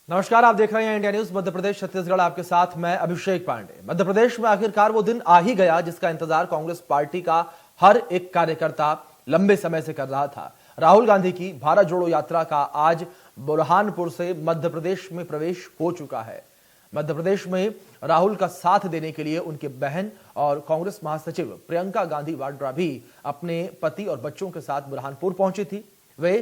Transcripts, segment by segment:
नमस्कार, आप देख रहे हैं इंडिया न्यूज मध्य प्रदेश छत्तीसगढ़। आपके साथ मैं अभिषेक पांडे। मध्य प्रदेश में आखिरकार वो दिन आ ही गया जिसका इंतजार कांग्रेस पार्टी का हर एक कार्यकर्ता लंबे समय से कर रहा था। राहुल गांधी की भारत जोड़ो यात्रा का आज बुरहानपुर से मध्य प्रदेश में प्रवेश हो चुका है। मध्य प्रदेश में राहुल का साथ देने के लिए उनकी बहन और कांग्रेस महासचिव प्रियंका गांधी वाड्रा भी अपने पति और बच्चों के साथ बुरहानपुर पहुंची थी। वे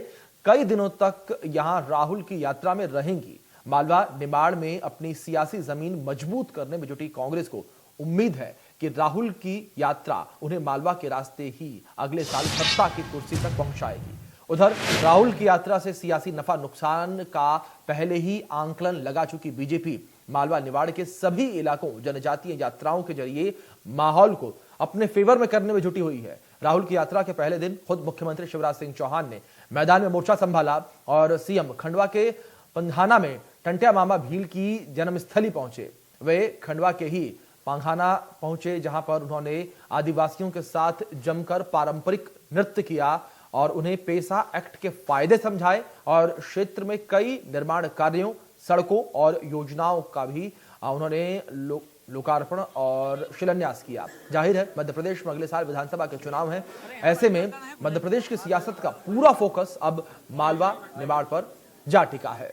कई दिनों तक यहां राहुल की यात्रा में रहेंगी। मालवा निमाड़ में अपनी सियासी जमीन मजबूत करने में जुटी कांग्रेस को उम्मीद है कि राहुल की यात्रा उन्हें मालवा के रास्ते ही अगले साल सत्ता की कुर्सी तक पहुंचाएगी। उधर राहुल की यात्रा से सियासी नफा नुकसान का पहले ही आंकलन लगा चुकी बीजेपी मालवा निमाड़ के सभी इलाकों जनजातीय यात्राओं के जरिए माहौल को अपने फेवर में करने में जुटी हुई है। राहुल की यात्रा के पहले दिन खुद मुख्यमंत्री शिवराज सिंह चौहान ने मैदान में मोर्चा संभाला और सीएम खंडवा के पंधाना में टंटिया मामा भील की जन्मस्थली पहुंचे। वे खंडवा के ही पंधाना पहुंचे, जहां पर उन्होंने आदिवासियों के साथ जमकर पारंपरिक नृत्य किया और उन्हें पेसा एक्ट के फायदे समझाए और क्षेत्र में कई निर्माण कार्यों, सड़कों और योजनाओं का भी उन्होंने लोकार्पण और शिलान्यास किया। जाहिर है मध्य प्रदेश में अगले साल विधानसभा के चुनाव हैं। ऐसे में मध्य प्रदेश की सियासत का पूरा फोकस अब मालवा निमाड़ पर जा टिका है।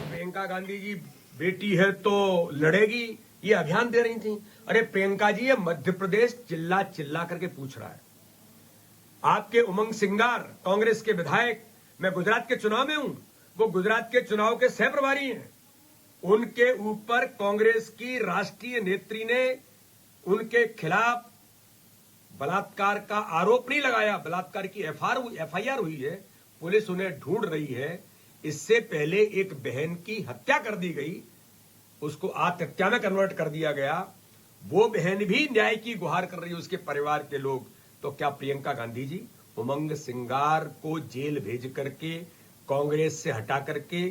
प्रियंका गांधी जी बेटी है तो लड़ेगी, ये अभियान दे रही थी। अरे प्रियंका जी, ये मध्य प्रदेश चिल्ला चिल्ला करके पूछ रहा है। आपके उमंग सिंगार कांग्रेस के विधायक, मैं गुजरात के चुनाव में हूं, वो गुजरात के चुनाव के सह प्रभारी हैं। उनके ऊपर कांग्रेस की राष्ट्रीय नेत्री ने उनके खिलाफ बलात्कार का आरोप नहीं लगाया, बलात्कार की एफआईआर हुई है, पुलिस उन्हें ढूंढ रही है। इससे पहले एक बहन की हत्या कर दी गई, उसको आत्महत्या में कन्वर्ट कर दिया गया। वो बहन भी न्याय की गुहार कर रही है, उसके परिवार के लोग। तो क्या प्रियंका गांधी जी उमंग सिंगार को जेल भेज करके, कांग्रेस से हटा करके,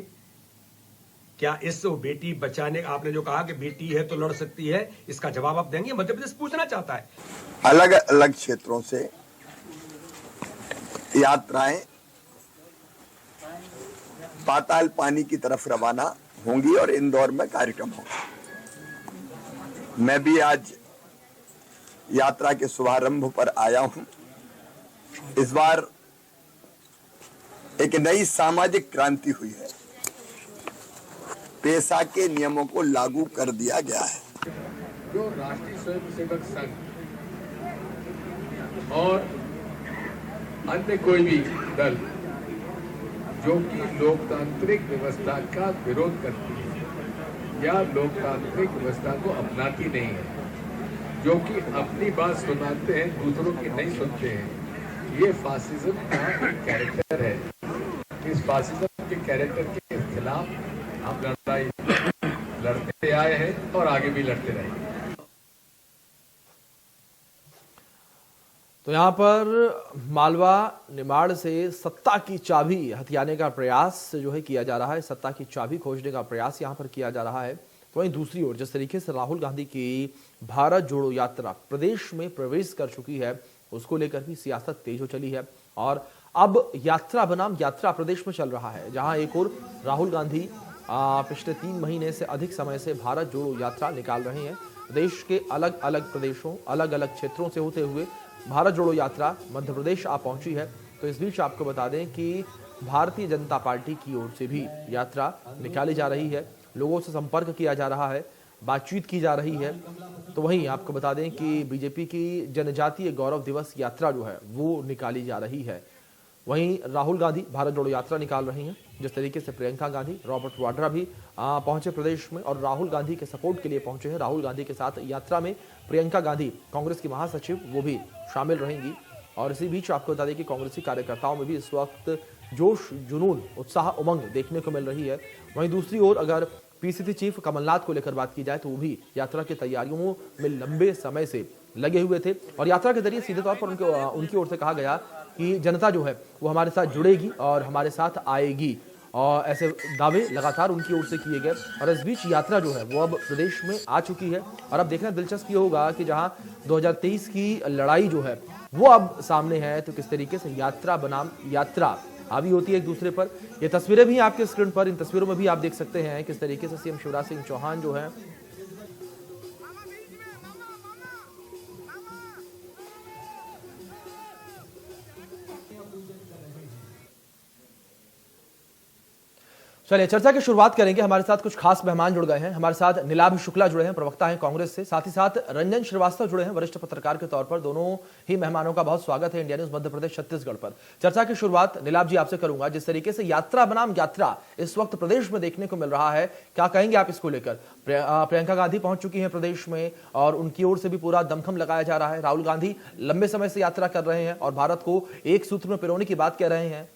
क्या इस बेटी बचाने, आपने जो कहा कि बेटी है तो लड़ सकती है, इसका जवाब आप देंगे? मध्य प्रदेश पूछना चाहता है। अलग अलग क्षेत्रों से यात्राएं पाताल पानी की तरफ रवाना होंगी और इंदौर में कार्यक्रम होगा। मैं भी आज यात्रा के शुभारंभ पर आया हूं। इस बार एक नई सामाजिक क्रांति हुई है। पेशा के नियमों को लागू कर दिया गया है। जो राष्ट्रीय स्वयंसेवक संघ और अन्य कोई भी दल जो कि लोकतांत्रिक व्यवस्था का विरोध करती है या लोकतांत्रिक व्यवस्था को अपनाती नहीं है, जो कि अपनी बात सुनाते हैं, दूसरों की नहीं सुनते हैं, ये फासिज्म का एक कैरेक्टर है। इस फासिज्म के कैरेक्टर के खिलाफ हम लड़ाई लड़ते आए हैं और आगे भी लड़ते रहेंगे। तो यहां पर मालवा निमाड़ से सत्ता की चाबी हथियाने का प्रयास जो है किया जा रहा है, सत्ता की चाबी खोजने का प्रयास यहां पर किया जा रहा है। तो वहीं दूसरी ओर जिस तरीके से राहुल गांधी की भारत जोड़ो यात्रा प्रदेश में प्रवेश कर चुकी है, उसको लेकर भी सियासत तेज हो चली है और अब यात्रा बनाम यात्रा प्रदेश में चल रहा है, जहां एक और राहुल गांधी पिछले 3 महीने से अधिक समय से भारत जोड़ो यात्रा निकाल रहे हैं। देश के अलग अलग प्रदेशों, अलग अलग क्षेत्रों से होते हुए भारत जोड़ो यात्रा मध्य प्रदेश आ पहुंची है। तो इस बीच आपको बता दें कि भारतीय जनता पार्टी की ओर से भी यात्रा निकाली जा रही है, लोगों से संपर्क किया जा रहा है, बातचीत की जा रही है। तो वहीं आपको बता दें कि बीजेपी की जनजातीय गौरव दिवस यात्रा जो है वो निकाली जा रही है। वहीं राहुल गांधी भारत जोड़ो यात्रा निकाल रही हैं। जिस तरीके से प्रियंका गांधी, रॉबर्ट वाड्रा भी पहुंचे प्रदेश में और राहुल गांधी के सपोर्ट के लिए पहुंचे हैं। राहुल गांधी के साथ यात्रा में प्रियंका गांधी, कांग्रेस की महासचिव, वो भी शामिल रहेंगी। और इसी बीच आपको बता दें कि कांग्रेसी कार्यकर्ताओं में भी इस वक्त जोश, जुनून, उत्साह, उमंग देखने को मिल रही है। वहीं दूसरी ओर अगर पीसीसी चीफ कमलनाथ को लेकर बात की जाए तो वो भी यात्रा की तैयारियों में लंबे समय से लगे हुए थे और यात्रा के जरिए सीधे तौर पर उनकी ओर से कहा गया कि जनता जो है वो हमारे साथ जुड़ेगी और हमारे साथ आएगी और ऐसे दावे लगातार उनकी ओर से किए गए और इस बीच यात्रा जो है वो अब प्रदेश में आ चुकी है। और अब देखना दिलचस्प ये होगा कि जहां 2023 की लड़ाई जो है वो अब सामने है, तो किस तरीके से यात्रा बनाम यात्रा हावी होती है एक दूसरे पर। ये तस्वीरें भी आपके स्क्रीन पर, इन तस्वीरों में भी आप देख सकते हैं किस तरीके से सीएम शिवराज सिंह चौहान जो है चलिए चर्चा की शुरुआत करेंगे। हमारे साथ कुछ खास मेहमान जुड़ गए हैं। हमारे साथ नीलाभ शुक्ला जुड़े हैं, प्रवक्ता हैं कांग्रेस से, साथ ही साथ रंजन श्रीवास्तव जुड़े हैं वरिष्ठ पत्रकार के तौर पर। दोनों ही मेहमानों का बहुत स्वागत है इंडिया न्यूज मध्य प्रदेश छत्तीसगढ़ पर। चर्चा की शुरुआत नीलाभ जी आपसे करूंगा। जिस तरीके से यात्रा बनाम यात्रा इस वक्त प्रदेश में देखने को मिल रहा है, क्या कहेंगे आप इसको लेकर? प्रियंका गांधी पहुंच चुकी है प्रदेश में और उनकी ओर से भी पूरा दमखम लगाया जा रहा है। राहुल गांधी लंबे समय से यात्रा कर रहे हैं और भारत को एक सूत्र में पिरोने की बात कह रहे हैं।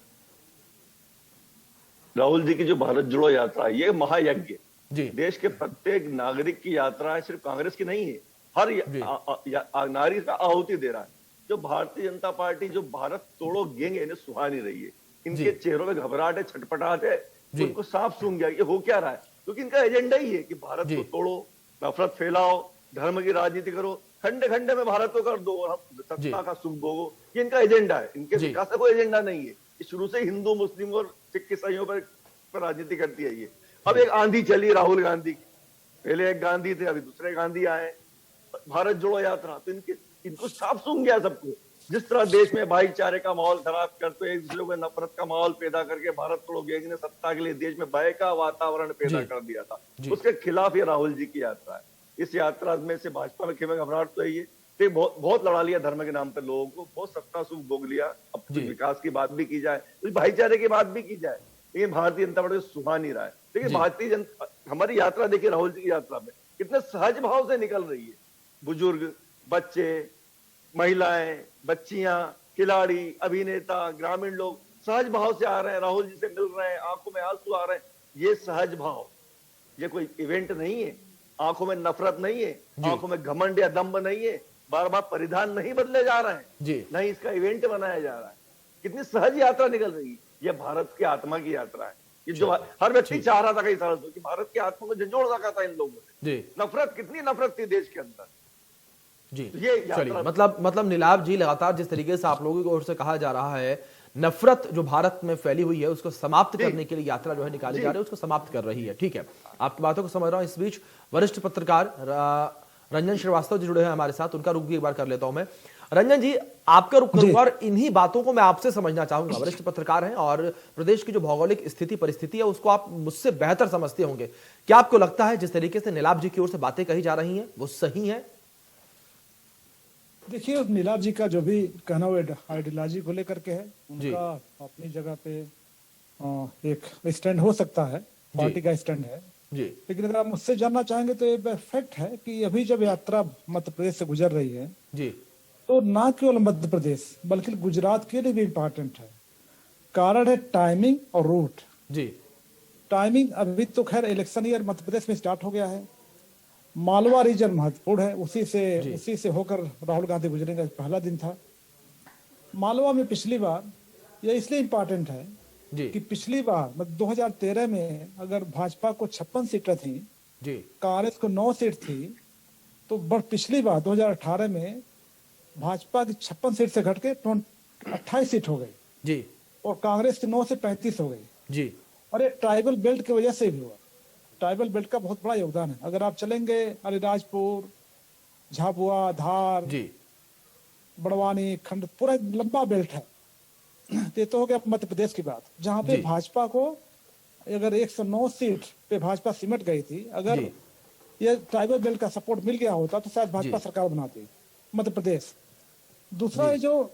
राहुल जी की जो भारत जोड़ो यात्रा है, ये महायज्ञ जी देश के प्रत्येक नागरिक की यात्रा है, सिर्फ कांग्रेस की नहीं है। हर नागरिक का आहुति दे रहा है। जो भारतीय जनता पार्टी जो भारत तोड़ो गैंग है, इन्हें सुहा नहीं रही है। इनके चेहरों में घबराहट है, छटपटाहट है, उनको साफ सूंघ गया ये हो क्या रहा है, क्योंकि इनका एजेंडा ही है कि भारत को तोड़ो, नफरत फैलाओ, धर्म की राजनीति करो, खंडे खंडे में भारत को कर दो और हम सत्ता का सुख भोगो। ये इनका एजेंडा है। इनके विकास का कोई एजेंडा नहीं है। शुरू से हिंदू मुस्लिम और सिख ईसाइयों पर राजनीति करती है ये। अब एक आंधी चली राहुल गांधी की, पहले एक गांधी थे, अभी दूसरे गांधी आए। भारत जोड़ो यात्रा तो इनको साफ सूंघ गया सबको। जिस तरह देश में भाईचारे का माहौल खराब करते, एक दूसरे को नफरत का माहौल पैदा करके भारत तोड़ो गैंग ने सत्ता के लिए देश में भय का वातावरण पैदा कर दिया था, उसके खिलाफ ये राहुल जी की यात्रा है। इस यात्रा में से भाजपा में घबराहट तो है। बहुत लड़ा लिया धर्म के नाम पर लोगों को, बहुत सत्ता सुख भोग लिया। अब विकास की बात भी की जाए, भाईचारे की बात भी की जाए, लेकिन भारतीय जनता पार्टी सुहा नहीं रहा है। देखिए भारतीय जनता, हमारी यात्रा देखिए राहुल जी की यात्रा में कितने सहज भाव से निकल रही है। बुजुर्ग, बच्चे, महिलाएं, बच्चियां, खिलाड़ी, अभिनेता, ग्रामीण लोग सहज भाव से आ रहे हैं, राहुल जी से मिल रहे हैं, आंखों में आंसू आ रहे हैं। ये सहज भाव, ये कोई इवेंट नहीं है। आंखों में नफरत नहीं है, आंखों में घमंड या दम्भ नहीं है, बार बार परिधान नहीं बदले जा रहे हैं, नहीं इसका इवेंट बनाया जा रहा है। कितनी सहज यात्रा निकल रही है। यह भारत की आत्मा की यात्रा है। ये जो हर व्यक्ति चाह रहा था कई सालों से कि भारत की आत्मा को झंझोड़ रखा था इन लोगों ने। नफरत, कितनी नफरत थी देश के अंदर। जी चलिए, मतलब नीलाभ जी, लगातार जिस तरीके से आप लोगों की ओर से कहा जा रहा है, नफरत जो भारत में फैली हुई है उसको समाप्त करने के लिए यात्रा जो है निकाली जा रही है, उसको समाप्त कर रही है। ठीक है, आपकी बातों को समझ रहा हूं। इस बीच वरिष्ठ पत्रकार रंजन श्रीवास्तव जी जुड़े हैं हमारे साथ, उनका रुख भी एक बार कर लेता हूं मैं। रंजन जी, आपका रुख करूंगा और इन्हीं बातों को मैं आपसे समझना चाहूंगा। वरिष्ठ पत्रकार हैं और प्रदेश की जो भौगोलिक स्थिति परिस्थिति है उसको आप मुझसे बेहतर समझते होंगे। क्या आपको लगता है जिस तरीके से नीलाभ जी की ओर से बातें कही जा रही हैं वो सही है? देखिए, नीलाभ जी का जो भी कहना वो आइडियोलॉजी को लेकर के है, उनका अपनी जगह पे एक स्टैंड हो सकता है, पार्टी का स्टैंड है जी। लेकिन अगर आप मुझसे जानना चाहेंगे तो ये फैक्ट है कि अभी जब यात्रा मध्य प्रदेश से गुजर रही है जी, तो ना केवल मध्य प्रदेश बल्कि गुजरात के लिए भी इम्पोर्टेंट है। कारण है टाइमिंग और रूट जी। टाइमिंग, अभी तो खैर इलेक्शन ईयर मध्य प्रदेश में स्टार्ट हो गया है, मालवा रीजन महत्वपूर्ण है, उसी से होकर राहुल गांधी गुजरेंगे। पहला दिन था मालवा में। पिछली बार यह इसलिए इम्पोर्टेंट है कि पिछली बार 2013 में अगर भाजपा को 56 सीटें थी जी, कांग्रेस को 9 सीट थी, तो पिछली बार 2018 में भाजपा की 56 सीट से घट के 28 सीट हो गई जी, और कांग्रेस की 9 से 35 हो गई जी। और ये ट्राइबल बेल्ट की वजह से भी हुआ। ट्राइबल बेल्ट का बहुत बड़ा योगदान है। अगर आप चलेंगे अलीराजपुर, झाबुआ, धार जी, बड़वानी, खंड, पूरा लंबा बेल्ट है। ये तो हो गया मध्य प्रदेश की बात, जहाँ पे भाजपा को अगर 109 सीट पे भाजपा सिमट गई थी, अगर ये ट्राइबल बेल्ट का सपोर्ट मिल गया होता तो शायद भाजपा सरकार बनाती मध्य प्रदेश। दूसरा जो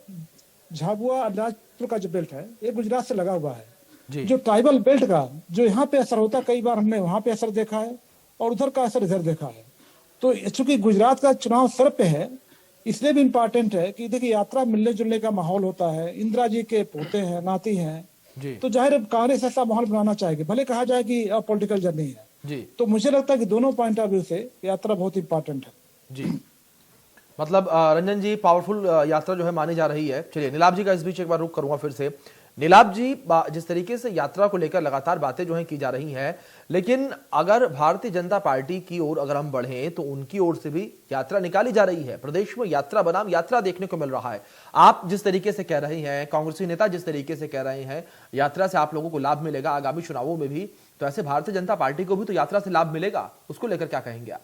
झाबुआ अलीराजपुर का जो बेल्ट है, ये गुजरात से लगा हुआ है। जो ट्राइबल बेल्ट का जो यहाँ पे असर होता, कई बार हमने वहां पे असर देखा है और उधर का असर इधर देखा है। तो चूंकि गुजरात का चुनाव सर पे है, इसलिए भी इम्पोर्टेंट है कि देखिए यात्रा मिलने जुलने का माहौल होता है। इंदिरा जी के पोते हैं, नाती हैं, तो जाहिर कांग्रेस ऐसा माहौल बनाना चाहेगी, भले कहा जाए कि पॉलिटिकल जर्नी है जी। तो मुझे लगता है कि दोनों पॉइंट ऑफ व्यू से यात्रा बहुत इंपॉर्टेंट है जी। मतलब रंजन जी, पावरफुल यात्रा जो है मानी जा रही है। चलिए, नीलाभ जी का इस बीच एक बार रुख करूंगा फिर से। नीलाभ जी, जिस तरीके से यात्रा को लेकर लगातार बातें जो है की जा रही हैं, लेकिन अगर भारतीय जनता पार्टी की ओर अगर हम बढ़ें तो उनकी ओर से भी यात्रा निकाली जा रही है। प्रदेश में यात्रा बनाम यात्रा देखने को मिल रहा है। आप जिस तरीके से कह रहे हैं, कांग्रेसी नेता जिस तरीके से कह रहे हैं यात्रा से आप लोगों को लाभ मिलेगा आगामी चुनावों में भी, तो ऐसे भारतीय जनता पार्टी को भी तो यात्रा से लाभ मिलेगा, उसको लेकर क्या कहेंगे आप?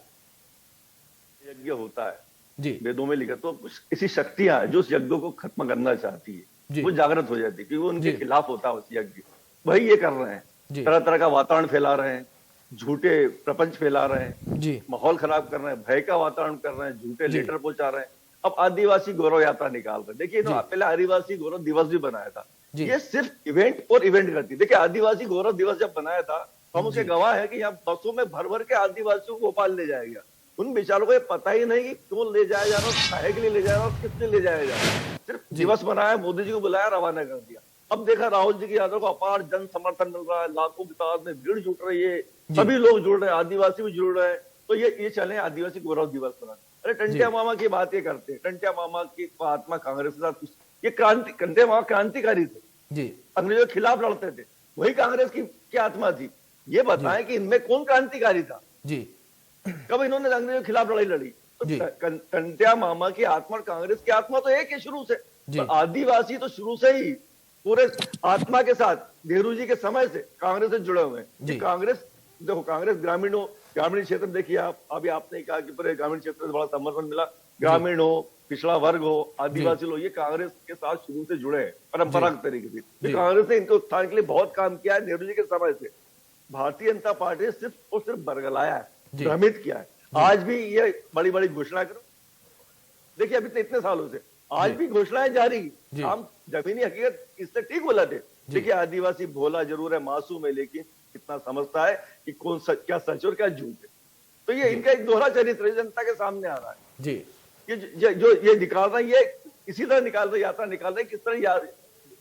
यज्ञ होता है जी, वेदों में लिखा, तो कुछ ऐसी शक्तियां जो उस यज्ञ को खत्म करना चाहती है जी। वो जागृत हो जाती है, क्योंकि वो उनके जी। खिलाफ होता है उस यज्ञ। वही ये कर रहे जी। हैं, तरह तरह का वातावरण फैला रहे हैं, झूठे प्रपंच फैला रहे हैं, जी, माहौल खराब कर रहे हैं, भय का वातावरण कर रहे हैं, झूठे जी। लेटर पहुंचा रहे हैं। अब आदिवासी गौरव यात्रा निकाल रहे हैं। देखिए ना, पहले आदिवासी गौरव दिवस भी बनाया था, जी। ये सिर्फ इवेंट और इवेंट करती। देखिए आदिवासी गौरव दिवस जब बनाया था तो हम उसके गवाह है कि यहाँ बसों में भर भर के आदिवासियों को भोपाल ले जाया गया। उन बेचारों को ये पता ही नहीं कि क्यों ले जाया जा रहा है, काहे के लिए ले जाया जा रहा है, किसने ले जाया जा रहा है। सिर्फ दिवस बनाया, मोदी जी को बुलाया, रवाना कर दिया। अब देखा राहुल जी की यात्रा को अपार जन समर्थन मिल रहा है, लाखों की तादाद में भीड़ जुट रही है, सभी लोग जुड़ रहे हैं, आदिवासी भी जुड़ रहे हैं। तो ये चले आदिवासी गौरव दिवस मनाने। अरे टंटिया मामा की बात ये करते हैं, टंटिया मामा की आत्मा कांग्रेस के साथ, ये क्रांति, टंटिया मामा क्रांतिकारी थे जी, अंग्रेजों के खिलाफ लड़ते थे, वही कांग्रेस की आत्मा थी। ये बताएं कि इनमें कौन क्रांतिकारी था, जी, कब इन्होंने अंग्रेजों के खिलाफ लड़ाई लड़ी। तो जी। टंटिया मामा की आत्मा और कांग्रेस की आत्मा तो एक है शुरू से। जी। और आदिवासी तो शुरू से ही पूरे आत्मा के साथ नेहरू जी के समय से कांग्रेस से जुड़े हुए हैं। जी। कांग्रेस देखो, कांग्रेस ग्रामीण क्षेत्र में देखिए आप, अभी आपने कहा कि पूरे ग्रामीण क्षेत्र से बड़ा समर्थन मिला। ग्रामीण हो, पिछड़ा वर्ग हो, आदिवासी लोग, ये कांग्रेस के साथ शुरू से जुड़े हैं परंपरागत तरीके से। जी। कांग्रेस ने इनके उत्थान के लिए बहुत काम किया है नेहरू जी के समय से। भारतीय जनता पार्टी ने सिर्फ और सिर्फ बरगलाया है, जी। भ्रमित किया है। आज भी ये बड़ी बड़ी घोषणा करो, देखिए अभी इतने सालों से आज भी घोषणाएं जारी। जी। हम जमीनी हकीकत इससे ठीक बोला थे। देखिए आदिवासी भोला जरूर है, मासूम है, लेकिन कितना समझता है कि कौन सच, क्या सच और क्या झूठ है। तो ये इनका एक दोहरा चरित्र है, जनता के सामने आ रहा है। जी, जो ये निकाल रहा है, ये इसी तरह निकाल रहे, यात्रा निकाल रहे, किस तरह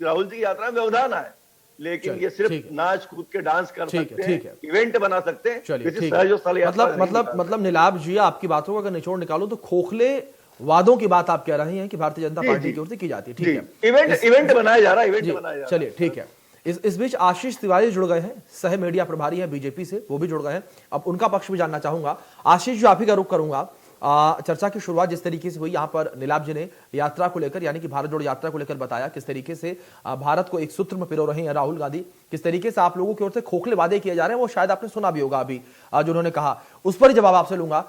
राहुल जी की यात्रा में व्यवधान है, लेकिन चलिए, ये सिर्फ ठीक है। नाच कूद के डांस कर ठीक है, सकते ठीक हैं, है। इवेंट बना सकते हैं। चलिए, किसी ठीक सहज है। और स्थल यात्रा नहीं निकाल सकते। मतलब नीलाभ जी, आपकी बातों को अगर निचोड़ निकालूं तो खोखले वादों की बात आप कह रहे हैं कि भारतीय जनता पार्टी की ओर से की जाती है। ठीक है, इवेंट बनाया जा रहा है, इवेंट जी, बनाया जा रहा है। चलिए ठीक है। इस बीच आशीष तिवारी जुड़ गए हैं, सह मीडिया प्रभारी हैं बीजेपी से, वो भी जुड़ गए हैं। अब उनका पक्ष भी जानना चाहूंगा। आशीष जी, आप ही का रुख करूंगा। चर्चा की शुरुआत जिस तरीके से हुई, यहां पर नीलाभ जी ने यात्रा को लेकर, यानी कि भारत जोड़ो यात्रा को लेकर बताया किस तरीके से भारत को एक सूत्र में पिरो रहे हैं राहुल गांधी, किस तरीके से आप लोगों की ओर से खोखले वादे किए जा रहे हैं, वो शायद आपने सुना भी होगा अभी जो उन्होंने कहा। उस पर ही जवाब आपसे लूंगा।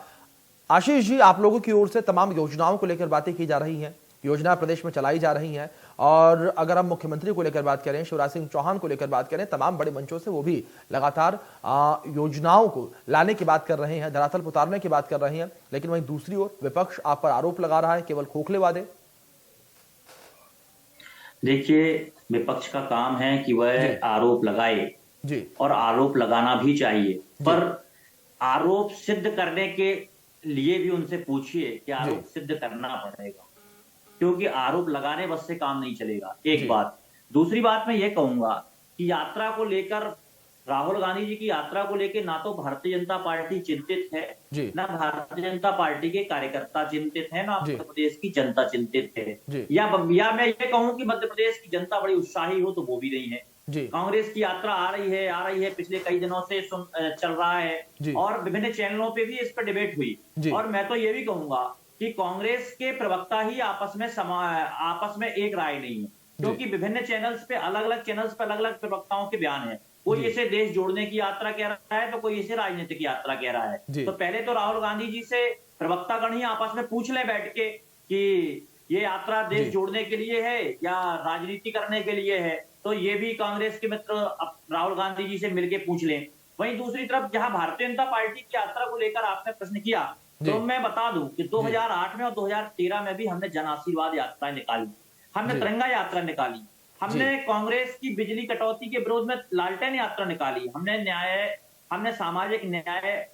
आशीष जी, आप लोगों की ओर से तमाम योजनाओं को लेकर बातें की जा रही हैं, योजना प्रदेश में चलाई जा रही हैं, और अगर हम मुख्यमंत्री को लेकर बात करें, शिवराज सिंह चौहान को लेकर बात करें, तमाम बड़े मंचों से वो भी लगातार योजनाओं को लाने की बात कर रहे हैं, धरातल पर उतारने की बात कर रहे हैं। लेकिन वहीं दूसरी ओर विपक्ष आप पर आरोप लगा रहा है केवल खोखले वादे। देखिए, विपक्ष का काम है कि वह आरोप लगाए जी, और आरोप लगाना भी चाहिए, पर आरोप सिद्ध करने के लिए भी उनसे पूछिए कि आरोप सिद्ध करना पड़ेगा, क्योंकि आरोप लगाने बस से काम नहीं चलेगा। एक बात। दूसरी बात मैं ये कहूंगा कि यात्रा को लेकर, राहुल गांधी जी की यात्रा को लेकर ना तो भारतीय जनता पार्टी चिंतित है, ना भारतीय जनता पार्टी के कार्यकर्ता चिंतित है, ना मध्य प्रदेश की जनता चिंतित है। या मैं ये कहूं कि मध्य प्रदेश की जनता बड़ी उत्साही हो तो वो भी नहीं है। कांग्रेस की यात्रा आ रही है, पिछले कई दिनों से चल रहा है, और विभिन्न चैनलों पे भी इस पर डिबेट हुई। और मैं तो ये भी कहूंगा कि कांग्रेस के प्रवक्ता ही आपस में एक राय नहीं है, क्योंकि विभिन्न चैनल्स पे अलग अलग प्रवक्ताओं के बयान है। कोई इसे देश जोड़ने की यात्रा कह रहा है, तो कोई इसे राजनीतिक यात्रा कह रहा है। तो पहले तो राहुल गांधी जी से प्रवक्तागण ही आपस में पूछ ले बैठ के कि ये यात्रा देश जोड़ने के लिए है या राजनीति करने के लिए है। तो ये भी कांग्रेस के मित्र राहुल गांधी जी से मिलकर पूछ लें। वहीं दूसरी तरफ जहां भारतीय जनता पार्टी की यात्रा को लेकर आपने प्रश्न किया, तो मैं बता दूं कि 2008 में और 2013 में भी हमने जन आशीर्वाद यात्राएं निकाली, हमने तिरंगा यात्रा निकाली, हमने कांग्रेस की बिजली कटौती के विरोध में लालटेन यात्रा निकाली, हमने सामाजिक न्याय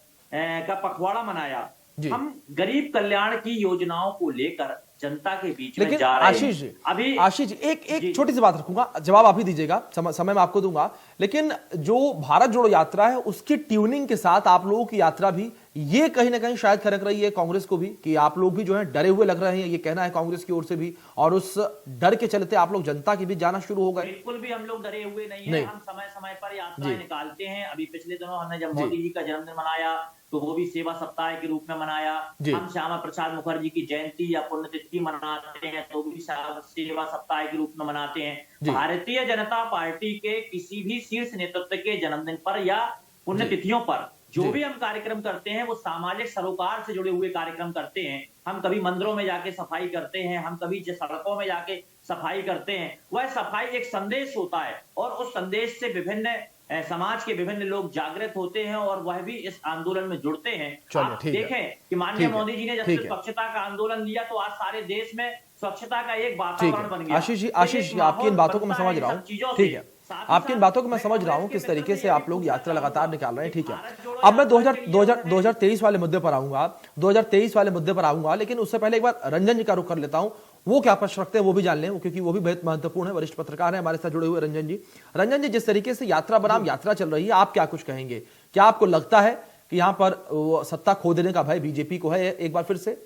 का पखवाड़ा मनाया। हम गरीब कल्याण की योजनाओं को लेकर जनता के बीच में जा रहे हैं। आशीष जी, एक छोटी सी बात रखूंगा, जवाब आप ही दीजिएगा, समय मैं आपको दूंगा। लेकिन जो भारत जोड़ो यात्रा है उसकी ट्यूनिंग के साथ आप लोगों की यात्रा भी ये कहीं ना कहीं शायद खटक रही है कांग्रेस को भी कि आप लोग भी जो है डरे हुए लग रहे हैं, ये कहना है कांग्रेस की ओर से भी, और उस डर के चलते आप लोग जनता के बीच जाना शुरू हो गए। बिल्कुल भी हम लोग डरे हुए नहीं है, हम समय समय पर यात्राएं निकालते हैं। अभी पिछले दिनों हमने जब मोदी जी का जन्मदिन मनाया तो वो भी सेवा सप्ताह के रूप में मनाया। हम श्यामा प्रसाद मुखर्जी की जयंती या पुण्यतिथि मनाते हैं तो भी सेवा सप्ताह के रूप में मनाते हैं। भारतीय जनता पार्टी के किसी भी शीर्ष नेतृत्व के जन्मदिन पर या पुण्यतिथियों पर जो भी हम कार्यक्रम करते हैं वो सामाजिक सरोकार से जुड़े हुए कार्यक्रम करते हैं। हम कभी मंदिरों में जाके सफाई करते हैं, हम कभी सड़कों में जाके सफाई करते हैं। वह सफाई एक संदेश होता है और उस संदेश से विभिन्न समाज के विभिन्न लोग जागृत होते हैं और वह भी इस आंदोलन में जुड़ते हैं। आप देखें कि माननीय मोदी जी ने जब से स्वच्छता का आंदोलन लिया तो आज सारे देश में स्वच्छता का एक वातावरण बन गया। आशीष जी आपकी इन बातों को मैं समझ रहा हूँ, ठीक है, आपकी इन बातों को मैं समझ रहा हूं किस तरीके से आप लोग यात्रा लगातार निकाल रहे हैं, ठीक है। अब मैं 2023 वाले मुद्दे पर आऊंगा, 2023 वाले मुद्दे पर आऊंगा, लेकिन उससे पहले एक बार रंजन जी का रुख कर लेता हूं, वो क्या प्रश्न रखते हैं वो भी जान लें, क्योंकि वो भी बहुत महत्वपूर्ण है। वरिष्ठ पत्रकार है हमारे साथ जुड़े हुए रंजन जी, जिस तरीके से यात्रा बनाम यात्रा चल रही है, आप क्या कुछ कहेंगे? क्या आपको लगता है कि यहां पर सत्ता खो देने का भय बीजेपी को है एक बार फिर से?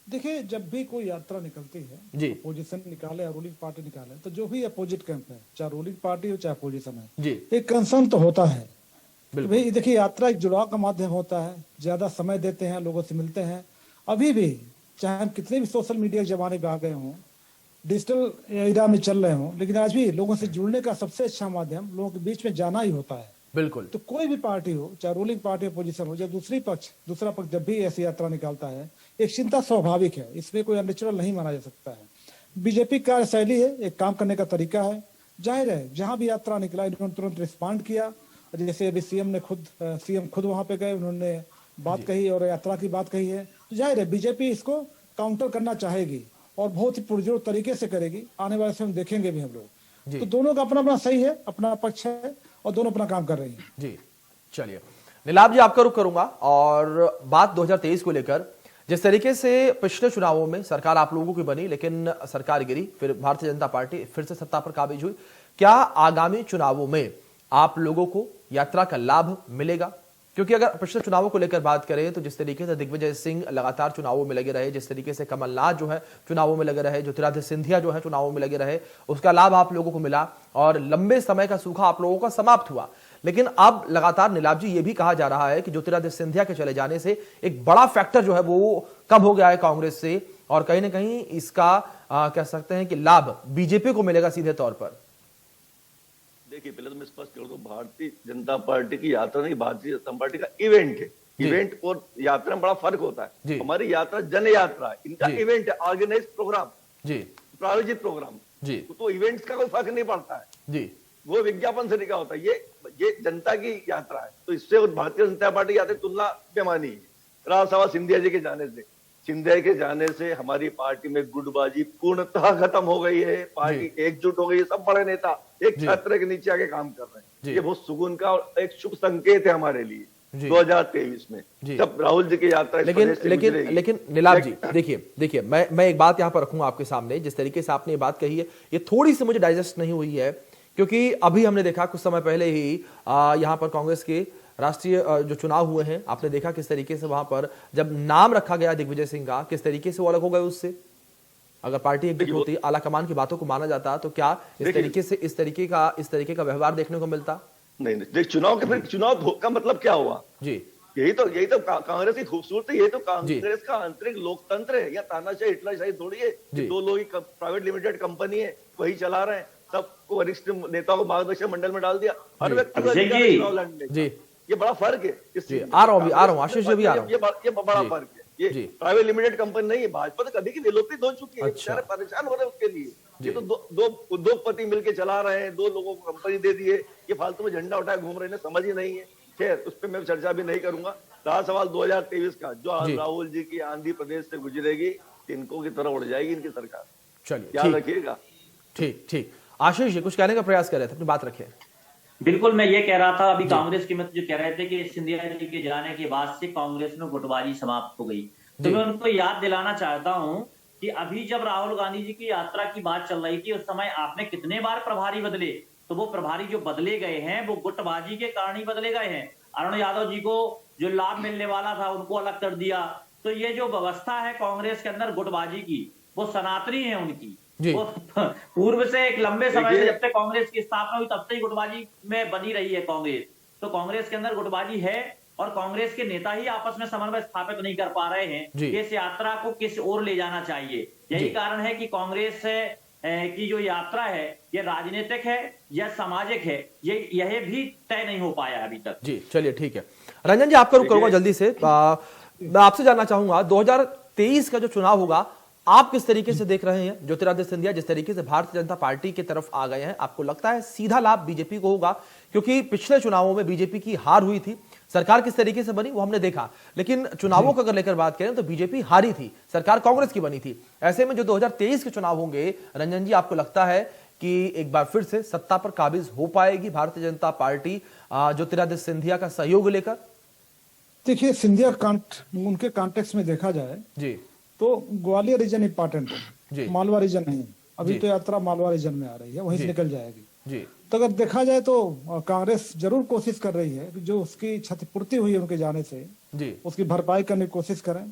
देखिए, जब भी कोई यात्रा निकलती है, अपोजिशन निकाले या रूलिंग पार्टी निकाले, तो जो भी अपोजिट कैंप है, चाहे रूलिंग पार्टी हो चाहे अपोजिशन है, एक कंसर्न तो होता है। भाई देखिए, यात्रा एक जुड़ाव का माध्यम होता है, ज्यादा समय देते हैं, लोगों से मिलते हैं। अभी भी चाहे हम कितने भी सोशल मीडिया के जमाने में आ गए हों, डिजिटल एरा में चल रहे हों, लेकिन आज भी लोगों से जुड़ने का सबसे अच्छा माध्यम लोगों के बीच में जाना ही होता है। बिल्कुल। तो कोई भी पार्टी हो, चाहे रूलिंग पार्टी अपोजिशन हो, जब दूसरा पक्ष जब भी ऐसी यात्रा निकालता है, एक चिंता स्वाभाविक है, इसमें कोई अननेचुरल नहीं माना जा सकता है। बीजेपी का शैली है, एक काम करने का तरीका है। जाहिर है जहां भी यात्रा निकला इन्होंने तुरंत रिस्पॉन्ड किया। जैसे अभी सीएम खुद वहां पे गए, उन्होंने बात कही और यात्रा की बात कही है। तो जाहिर है बीजेपी इसको काउंटर करना चाहेगी और बहुत ही पुरजोर तरीके से करेगी। आने वाले समय देखेंगे भी हम लोग। तो दोनों का अपना अपना सही है, अपना पक्ष है और दोनों अपना काम कर रही हैं। जी चलिए, नीलाभ जी आपका रुख करूंगा और बात 2023 को लेकर, जिस तरीके से पिछले चुनावों में सरकार आप लोगों की बनी लेकिन सरकार गिरी, फिर भारतीय जनता पार्टी फिर से सत्ता पर काबिज हुई, क्या आगामी चुनावों में आप लोगों को यात्रा का लाभ मिलेगा? क्योंकि अगर पिछले चुनावों को लेकर बात करें तो जिस तरीके से दिग्विजय सिंह लगातार चुनावों में लगे रहे, जिस तरीके से कमलनाथ जो है चुनावों में लगे रहे, ज्योतिरादित्य सिंधिया जो है चुनावों में लगे रहे, उसका लाभ आप लोगों को मिला और लंबे समय का सूखा आप लोगों का समाप्त हुआ। लेकिन अब लगातार नीलाभ जी ये भी कहा जा रहा है कि ज्योतिरादित्य सिंधिया के चले जाने से एक बड़ा फैक्टर जो है वो कम हो गया है कांग्रेस से, और कहीं ना कहीं इसका कह सकते हैं कि लाभ बीजेपी को मिलेगा सीधे तौर पर। देखिए, पहले तो मैं स्पष्ट कर दूं, भारतीय जनता पार्टी की यात्रा नहीं, भारतीय जनता पार्टी का इवेंट है। इवेंट और यात्रा में बड़ा फर्क होता है। हमारी यात्रा जन यात्रा है, इनका इवेंट है, ऑर्गेनाइज प्रोग्राम, प्रायोजित प्रोग्राम। तो इवेंट्स का कोई फर्क नहीं पड़ता है, वो विज्ञापन से निकला होता है। ये जनता की यात्रा है, तो इससे भारतीय जनता पार्टी की यात्रा तुलना बेमानी है। रहा सवाल सिंधिया जी के जाने से, सिंधिया के जाने से हमारी पार्टी में गुटबाजी पूर्णतः खत्म हो गई है। पार्टी एकजुट हो गई है, सब बड़े नेता एक छत्र के नीचे आके काम कर रहे हैं। ये बहुत सुकून का और एक शुभ संकेत है हमारे लिए 2023 में, जब राहुल जी की यात्रा। लेकिन नीलाभ जी देखिए मैं एक बात यहाँ पर रखूंगा आपके सामने। जिस तरीके से आपने ये बात कही है ये थोड़ी सी मुझे डाइजेस्ट नहीं हुई है, क्योंकि अभी हमने देखा कुछ समय पहले ही यहाँ पर कांग्रेस के राष्ट्रीय जो चुनाव हुए हैं, आपने देखा किस तरीके से वहां पर जब नाम रखा गया दिग्विजय सिंह का, किस तरीके से वो अलग हो गए उससे। अगर पार्टी एकजुट होती, आला कमान की बातों को माना जाता, तो क्या इस तरीके का व्यवहार देखने को मिलता? नहीं, चुनाव का मतलब क्या हुआ जी? यही तो कांग्रेस की खूबसूरती, यही तो कांग्रेस का आंतरिक लोकतंत्र है। या तानाशाही हिटलरशाही थोड़ी है, दो लोग प्राइवेट लिमिटेड कंपनी है, वही चला रहे हैं, सबको वरिष्ठ नेताओं को मार्गदर्शक मंडल में डाल दिया, हर व्यक्ति चुनाव लड़ने जी। ये बड़ा फर्क है। आ रहा हूँ आशीष जी भी आ रहा हूँ। ये बड़ा फर्क है। ये प्राइवेट लिमिटेड कंपनी नहीं है। भाजपा तो कभी की विलोपित हो चुकी है, बेचारे परेशान हो रहे हैं उसके लिए। ये तो दो उद्योगपति मिलकर चला रहे हैं, दो लोगों को कंपनी दे दी है, ये फालतू में झंडा उठाए घूम रहे हैं, समझ ही नहीं है। खैर, उस पर मैं चर्चा भी नहीं करूंगा। रहा सवाल 2023 का, जो राहुल जी की आंधी प्रदेश से गुजरेगी, तिनकों की तरह उड़ जाएगी इनकी सरकार, चलिए याद रखिएगा। ठीक। आशीष जी कुछ कहने का प्रयास कर रहे थे, अपनी बात रखिए। बिल्कुल, मैं ये कह रहा था, अभी कांग्रेस के मित्र जो कह रहे थे कि सिंधिया जी के जाने के बाद से कांग्रेस में गुटबाजी समाप्त हो गई, तो मैं उनको याद दिलाना चाहता हूं कि अभी जब राहुल गांधी जी की यात्रा की बात चल रही थी, उस समय आपने कितने बार प्रभारी बदले, तो वो प्रभारी जो बदले गए हैं वो गुटबाजी के कारण ही बदले गए हैं। अरुण यादव जी को जो लाभ मिलने वाला था उनको अलग कर दिया। तो ये जो व्यवस्था है कांग्रेस के अंदर गुटबाजी की, वो सनातनी है उनकी। वो पूर्व से एक लंबे समय से, जब से कांग्रेस की स्थापना हुई तब से ही गुटबाजी में बनी रही है कांग्रेस। तो कांग्रेस के अंदर गुटबाजी है और कांग्रेस के नेता ही आपस में समन्वय स्थापित नहीं कर पा रहे हैं कि इस यात्रा को किस ओर ले जाना चाहिए। यही कारण है कि कांग्रेस की जो यात्रा है ये राजनीतिक है या सामाजिक है, यह भी तय नहीं हो पाया अभी तक। जी चलिए ठीक है। रंजन जी आपका रुख करूंगा जल्दी से। मैं आपसे जानना चाहूंगा 2023 का जो चुनाव होगा आप किस तरीके से देख रहे हैं? ज्योतिरादित्य सिंधिया जिस तरीके से भारतीय जनता पार्टी की तरफ आ गए हैं, आपको लगता है सीधा लाभ बीजेपी को होगा? क्योंकि पिछले चुनावों में बीजेपी की हार हुई थी, सरकार किस तरीके से बनी वो हमने देखा, लेकिन चुनावों को अगर लेकर बात करें तो बीजेपी हारी थी, सरकार कांग्रेस की बनी थी। ऐसे में जो 2023 के चुनाव होंगे, रंजन जी आपको लगता है कि एक बार फिर से सत्ता पर काबिज हो पाएगी भारतीय जनता पार्टी ज्योतिरादित्य सिंधिया का सहयोग लेकर? देखिए, सिंधिया उनके कॉन्टेक्स्ट में देखा जाए जी तो ग्वालियर रीजन इंपॉर्टेंट है, मालवा रीजन नहीं। अभी तो यात्रा मालवा रीजन में आ रही है, वहीं से निकल जाएगी जी। तो अगर देखा जाए तो कांग्रेस जरूर कोशिश कर रही है कि जो उसकी क्षतिपूर्ति हुई है उनके जाने से जी, उसकी भरपाई करने की कोशिश करें।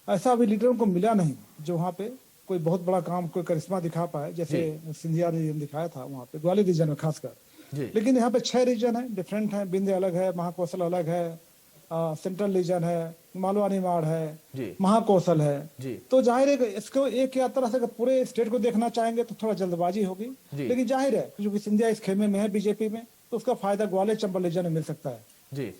ऐसा अभी लीडरों को मिला नहीं जो वहाँ पे कोई बहुत बड़ा काम, कोई करिश्मा दिखा पाए, जैसे सिंधिया ने दिखाया था वहाँ पे ग्वालियर रीजन में खासकर। लेकिन यहाँ पे 6 रीजन है, डिफरेंट है, बिंदे अलग है, महाकौशल अलग है, सेंट्रल रीजन है, मालवा निमाड़ है, महाकौशल है। तो जाहिर है इसको एक यात्रा से अगर पूरे स्टेट को देखना चाहेंगे तो थोड़ा जल्दबाजी होगी, लेकिन जाहिर है क्योंकि सिंधिया इस खेमे में है बीजेपी में, तो उसका फायदा ग्वालियर चंबल रीजन में मिल सकता है जी।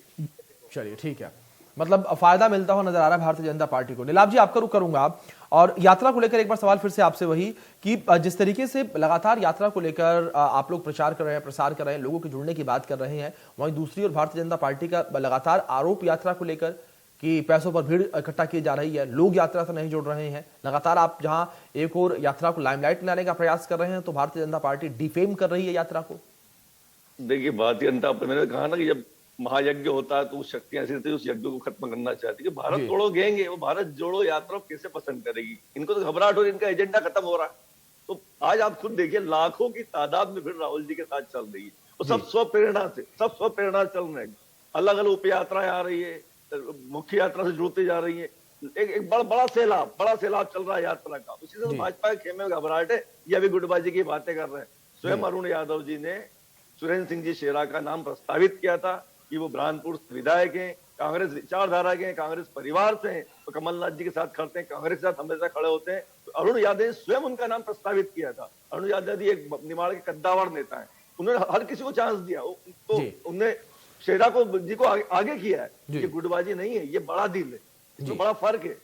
चलिए ठीक है, मतलब फायदा मिलता हुआ नजर आ रहा है भारतीय जनता पार्टी को। नीलाभ जी आपका रुख करूंगा और यात्रा को लेकर एक बार सवाल फिर से आपसे वही कि जिस तरीके से लगातार यात्रा को लेकर आप लोग प्रचार कर रहे हैं, प्रसार कर रहे हैं, लोगों के जुड़ने की बात कर रहे हैं, वहीं दूसरी ओर भारतीय जनता पार्टी का लगातार आरोप यात्रा को लेकर कि पैसों पर भीड़ इकट्ठा की जा रही है, लोग यात्रा से नहीं जुड़ रहे हैं। लगातार आप जहां एक और यात्रा को लाइमलाइट में लाने का प्रयास कर रहे हैं तो भारतीय जनता पार्टी डिफेम कर रही है यात्रा को। देखिए, भारतीय जनता पार्टी, मैंने कहा ना कि जब महायज्ञ होता है तो उस शक्तियां ऐसी उस यज्ञ को खत्म करना चाहती है। भारत तोड़ो गएंगे, वो भारत जोड़ो यात्रा कैसे पसंद करेगी? इनको तो घबराहट हो, इनका एजेंडा खत्म हो रहा है। तो आज आप खुद देखिए, लाखों की तादाद में फिर राहुल जी के साथ चल रही है, वो सब स्वप्रेरणा से चल रहे हैं। अलग अलग उप यात्राएं आ रही है, मुख्य यात्रा से जुड़ते जा रही है। एक बड़ा सैलाब चल रहा है यात्रा का। उसी से भाजपा के खेमे में घबराहट है, ये अभी गुटबाजी की बातें कर रहे हैं। स्वयं अरुण यादव जी ने सुरेंद्र सिंह जी शेरा का नाम प्रस्तावित किया था कि वो बुरहानपुर विधायक हैं, कांग्रेस विचारधारा के हैं, कांग्रेस परिवार से हैं, तो कमलनाथ जी के साथ खड़ते हैं, कांग्रेस के साथ हमेशा खड़े होते हैं। तो अरुण यादव ने स्वयं उनका नाम प्रस्तावित किया था। अरुण यादव जी एक निमाड़ के कद्दावर नेता है, उन्होंने हर किसी को चांस दिया, तो उन्होंने शेरा को जी को आगे किया है। ये गुटबाजी नहीं है, ये बड़ा दिल है, इसमें बड़ा फर्क है।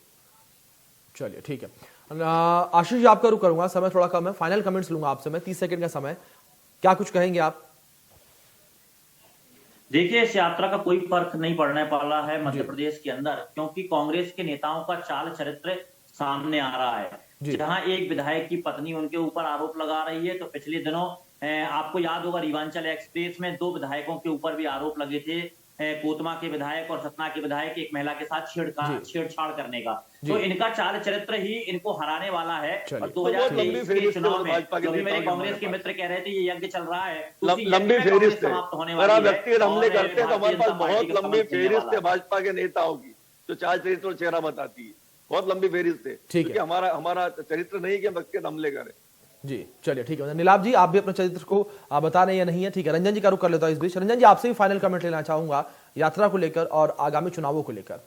चलिए ठीक है, आशीष जी आपका रुख करूंगा, समय थोड़ा कम है, फाइनल कमेंट्स लूंगा आपसे मैं, 30 सेकंड का समय, क्या कुछ कहेंगे आप? देखिए, इस यात्रा का कोई फर्क नहीं पड़ने वाला है मध्य प्रदेश के अंदर, क्योंकि कांग्रेस के नेताओं का चाल चरित्र सामने आ रहा है। जहां एक विधायक की पत्नी उनके ऊपर आरोप लगा रही है, तो पिछले दिनों आपको याद होगा रिवांचल एक्सप्रेस में 2 विधायकोों के ऊपर भी आरोप लगे थे, कोतमा के विधायक और सतना के विधायक, एक महिला के साथ छेड़छाड़ करने का। तो इनका चाल चरित्र ही इनको हराने वाला है। और 2023 के चुनाव में जो भी मेरे कांग्रेस के मित्र कह रहे थे ये यज्ञ चल रहा है, लंबी फेरिस्त समाप्त होने वाली है। व्यक्तिगत हमले करते हैं तो हमारे पास बहुत लंबी फेरिस्त है भाजपा के नेताओं की, जो चाल चरित्र और चेहरा बताती है। बहुत लंबी फेरिस्त है, क्योंकि हमारा चरित्र नहीं कि हम व्यक्तिगत हमले करें जी। चलिए ठीक है, नीलाभ जी आप भी अपने चरित्र को बता रहे हैं या नहीं है, ठीक है। रंजन जी का रुख कर लेता हूं इस बीच। रंजन जी आपसे भी फाइनल कमेंट लेना चाहूंगा यात्रा को लेकर और आगामी चुनावों को लेकर।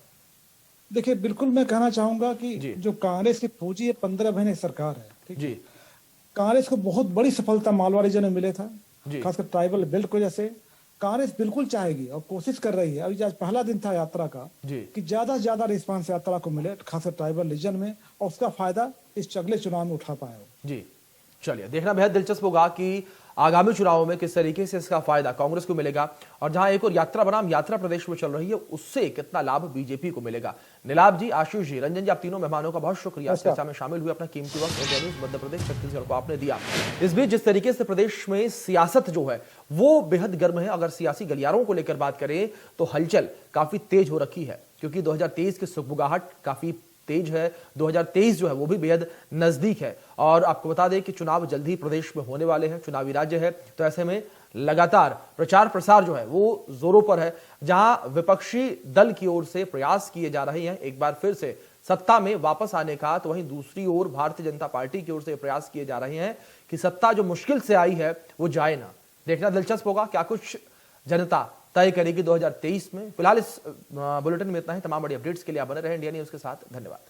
देखिए, बिल्कुल मैं कहना चाहूंगा कि जो कांग्रेस की पूंजी है 15 महीने सरकार है, ठीक जी। कांग्रेस को बहुत बड़ी सफलता मालवा रीजन में मिले था, खासकर ट्राइबल बेल्ट को। जैसे कांग्रेस बिल्कुल चाहेगी और कोशिश कर रही है, अभी आज पहला दिन था यात्रा का, कि ज्यादा से ज्यादा रिस्पांस यात्रा को मिले, खासकर ट्राइबल रीजन में, और उसका फायदा इस अगले चुनाव में उठा पाए जी। चलिए, देखना बेहद दिलचस्प होगा कि आगामी चुनावों में किस तरीके से इसका फायदा कांग्रेस को मिलेगा और जहां एक और यात्रा बनाम यात्रा प्रदेश में चल रही है उससे कितना लाभ बीजेपी को मिलेगा। नीलाभ जी, आशीष जी, रंजन जी, आप तीनों मेहमानों का बहुत शुक्रिया चर्चा में शामिल हुए, अपना कीमती वक्त इंडिया न्यूज़ मध्य प्रदेश छत्तीसगढ़ को आपने दिया। इस बीच जिस तरीके से प्रदेश में सियासत जो है वो बेहद गर्म है, अगर सियासी गलियारों को लेकर बात करें तो हलचल काफी तेज हो रखी है, क्योंकि 2023 की सुगबुगाहट काफी तेज है, 2023 जो है वो भी बेहद नजदीक है। और आपको बता दें कि चुनाव जल्द ही प्रदेश में होने वाले हैं, चुनावी राज्य है, तो ऐसे में लगातार प्रचार प्रसार जो है वो जोरों पर है। जहां विपक्षी दल की ओर से प्रयास किए जा रहे हैं एक बार फिर से सत्ता में वापस आने का, तो वहीं दूसरी ओर भारतीय जनता पार्टी की ओर से प्रयास किए जा रहे हैं कि सत्ता जो मुश्किल से आई है वो जाए ना। देखना दिलचस्प होगा क्या कुछ जनता तय करेगी 2023 में। फिलहाल इस बुलेटिन में इतना ही। तमाम बड़ी अपडेट्स के लिए आप बने रहे इंडिया न्यूज के साथ। धन्यवाद।